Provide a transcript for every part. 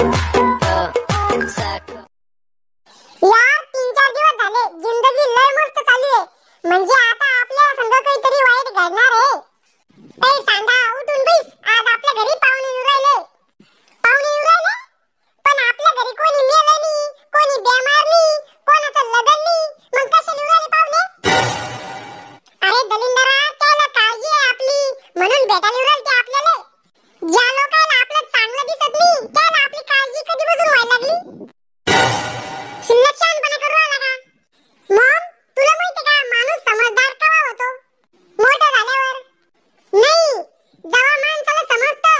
यार 3-4 दिवस झाले जिंदगी लय मस्त चालू आहे. म्हणजे आता आपल्या संग काहीतरी वाईट घडणार आहे. ए सांगा उठून बैस. आज आपल्या घरी पाहुणे येऊ राहिले. पाहुणे येऊ राहिले? पण आपल्या घरी कोणी मेलं नाही, कोणी बेमार नाही, कोणाचं लग्न नाही. मग कशाला येऊ राहिले पाहुणे? अरे दलिंदरा, त्याला काळजी आहे आपली म्हणून भेटायला येऊ राहिले ते आपल्याला. ज्या लोकांना आपलं चांगलं दिसत नाही त्याला आपली काळजी कधीपासून व्हायला लागली? शिल्लक शहाणपणा करू आला का? मॉम, तुला माहिती का माणूस समजदार केव्हा होतो? मोठा झाल्यावर. नाही, जेव्हा माणसाला समजतं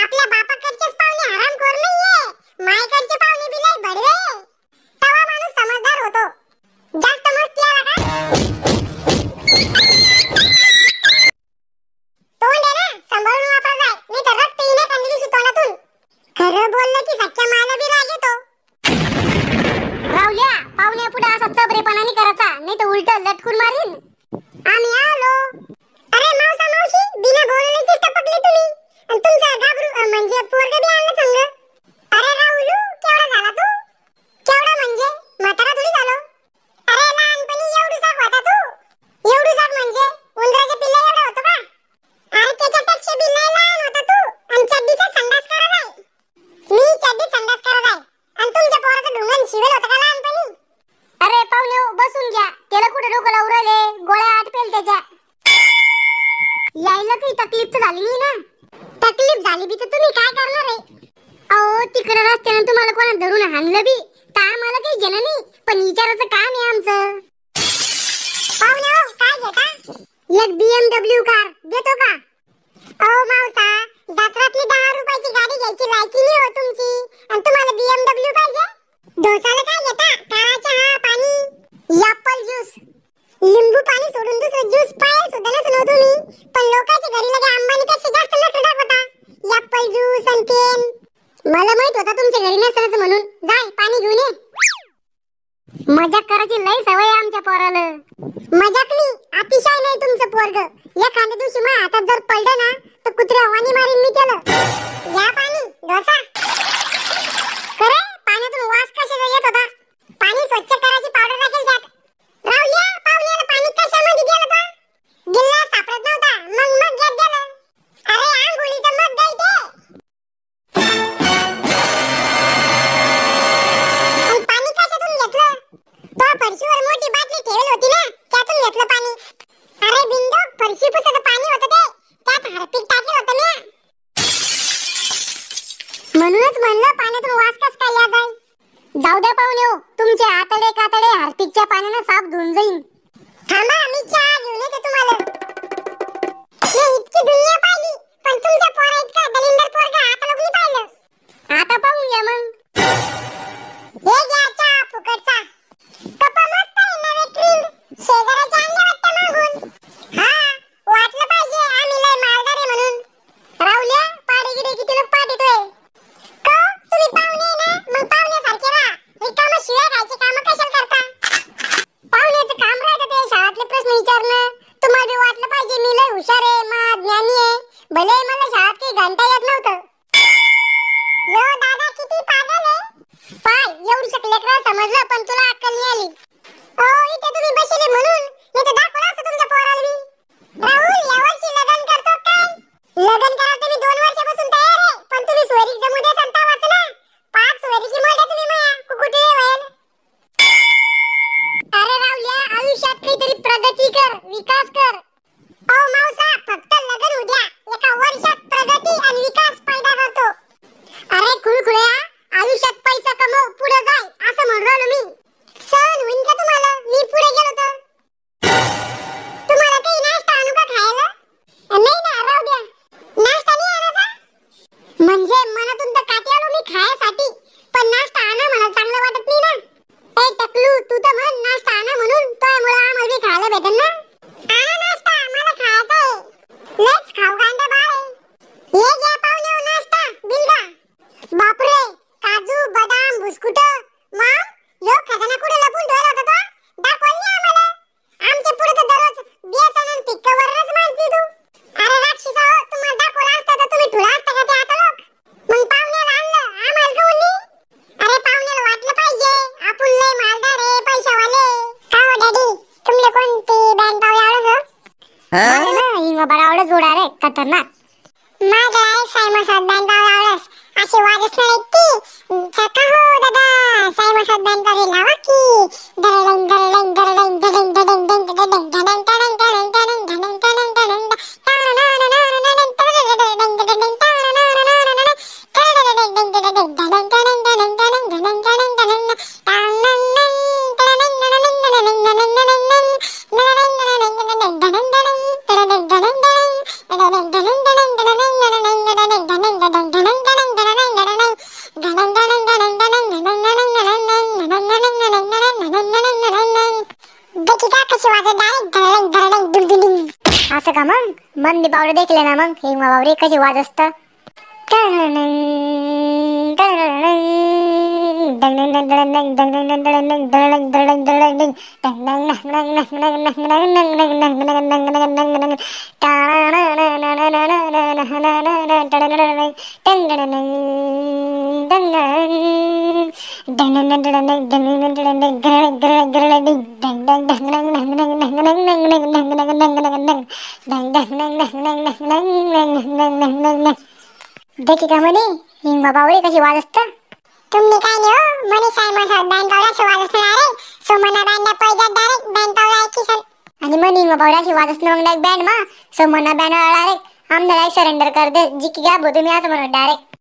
आपल्या बापाकडचेच पाहुणे हरामखोर नाहीये, मायकडचे पाहुणे बी लय भडवे, तेव्हा माणूस समजदार होतो. जास्त मस्ती आला का? तोंड आहे ना, सांभाळून वापरा जाय, नाही तर रक्त येईल एखाद्या दिवशी तोंडातून. खरं बोललं की सख्या मायला बी राग येतो. रावल्या, पाहुण्या पुढे असा चबरेपणाने करायचा, नाही तर उलट लटकून मारीन. आम्ही आलो. अरे मावसा मावशी, बिना बोलण्याचीच टपकली तुम्ही. आणि तुमचा घाबरू म्हणजे पोरग बी आणलं संग. अरे राहुलू, केवढा झाला तू? केवढा म्हणजे म्हातारा थोडी झालो. अरे लहानपणी एवढूसाक होता तू. एवढूसाक म्हणजे उंदराच्या पिल्ला एवढा होतो का? अरे त्याच्यापेक्षा बी लय लहान होता तू. आणि चड्डीचा संडास करत आहे. मी चड्डीत संडास करत आहे. आणि तुमच्या पोराचं ढुंगण शिवेल होतं का लहानपणी? अरे पाहुणे बसून घ्या. त्याला कुठे डोकं लावून राहिले? गोळ्या आटपेल त्याच्या. यायला काही तकलीफ तर झाली नाही ना? तकलीफ झाली बी तर तुम्ही काय करणार आहे? अहो तिकडे रस्त्याने तुम्हाला कोणा धरून हाणलं बी तर आम्हाला काही घेणं नाही, पण विचारायचं काम आहे आमचं. पाहुणे हो, काय घेता? एक BMW कार देतो का? अहो मावसा, जत्रातली 10 रुपयाची गाडी घ्यायची लायकी नाही हो तुमची, आणि तुम्हाला BMW पाहिजे? डोसाला काय घेता? काळा चहा, पाणी, ॲपल ज्यूस, लिंबू पाणी सोडून दुसरं ज्यूस पाय सुद्धा नसलो तुम्ही. पण लोकांच्या घरी लगे अंबानीपेक्षा जास्त लटू दाखवता. ॲपल ज्यूस आणि पेन. मला माहित होता तुमच्या घरी नसलच म्हणून. जाय पाणी घेऊन ये. मजाक करायची लय सवय आहे आमच्या पोराला. मजाक नाही, अतिशय नाही तुमचं पोरग. एखाद्या दिवशी माझ्या हातात जर पडलं ना तर कुत्र्या वाणी मारीन मी त्याला. या पाणी, डोसा. खरे पाण्यातून वास कशाचा येत होता? पाणी स्वच्छ करायची पावडर टाकेल त्यात. रावल्या, पाहुण्याला पाणी कशामध्ये दिलं बा? गिल्ला सापडत नव्हता, मग घेत दिलं. अरे आंघोळीचं मग गाय ते. आणि पाणी कशातून घेतलं? तो फरशीवर मोठी बाटली ठेवली होती ना, त्यातून घेतलं पाणी. अरे बिंदू, फरशी पुसाचं पाणी होतं ते, त्यात हार्पिक टाकलं होतं मी. म्हणूनच म्हणलं पाण्यातून वास कस काय या जाईल. जाऊ द्या पाहुणे हो, तुमचे आतडे कातडे हार्पिकच्या पाण्याने साफ धुऊन जाईल. थांबा, मी चहा घेऊन येते तुम्हाला. मी इतकी दुनिया पाहिली, पण तुमच्या पोरा इतका दलिंदर पोरगा आता लोक नाही पाहिलं. आता पाहून घ्या मग. हे घ्या चहा फुकटचा. कप मस्त आहे नवे क्रीम. शेजाऱ्याच्या आणले वाटतं मागून. हा, वाटलं पाहिजे आम्ही लय मालदार आहे म्हणून. रावल्या, पाडेगिडे किती लोक पाठ येतोय. का तुम्ही पाहुणे ना, मग पाहुण्यासारखे राहा. रिकामं शिव्या खायचे काम कशाला करता? पाहुण्याचं काम राहतं ते शाळेतले प्रश्न विचारणं. तुम्हाला बी वाटलं पाहिजे मी लय हुशार आहे, ज्ञानी आहे. भले मला शाळेत काही घंटा येत नव्हतं. यो दादा किती पागल आहे. पाय एवढी लेकरं समजलं, पण तुला अक्कल नाही आली. इथे तुम्ही बसले म्हणून, नाही तर दाखवलं असतं तुमच्या पोराला मी. राहुल, यावर्षी लग्न करतो काय? लग्न करायला तुम्ही 2 वर्षापासून तयार आहे, पण तुम्ही सोयरीक जमू दे संता वाचला. 5 सोयरीची मोठे तुम्ही माया कुकुटे होईल. अरे रावल्या, आयुष्यात काहीतरी प्रगती कर, विकास कर. मावसा, फक्त लग्न होऊ द्या. एका वर्षात प्रगती आणि विकास पैदा करतो. अरे खुळखुळ्या, आयुष्यात पैसा कमव, पुढे जाय असं म्हणून राहिलो मी. सहन होईन का तुम्हाला? मी पुढे गेलो तर तुम्हाला काही नाश्ता आणू का खायला? नाही ना, राहू द्या. नाश्ता नाही आणायचा म्हणजे मनातून तर काठी आलो मी खायसाठी, पण नाश्ता आणा मला चांगलं वाटत नाही ना. ए टकलू, तू तर म्हण नाश्ता आणा म्हणून, त्यामुळे आम्हाला बी खायला भेटेल ना. आणा नाश्ता. खतरनाक. माझ्या आई सायमासात बँड लावलास अशी वाजच नाही की चका हो दादा सायमासात बँड लावा की दरडंग दरडंग दरडंग दरडंग दरडंग दरडंग दरडंग दरडंग दरडंग दरडंग दरडंग असं का मग मंदी पावडे देखले ना मग हे बावरे कशी वाज असत. देखी का म्हणे हिंग बावरे कशी वाज असत. तुम्ही काय नाही हो म्हणे सायमासात बँड पावडा वाज असणार रे सोमना बँड पैदा डायरेक्ट बँड पावडा की सन आणि म्हणे हिंग बावड्याची वाज असणार मग बँड मा सोमना बँड डायरेक्ट आमदार सरेंडर कर दे जी की घ्या तुम्ही असं म्हणत डायरेक्ट.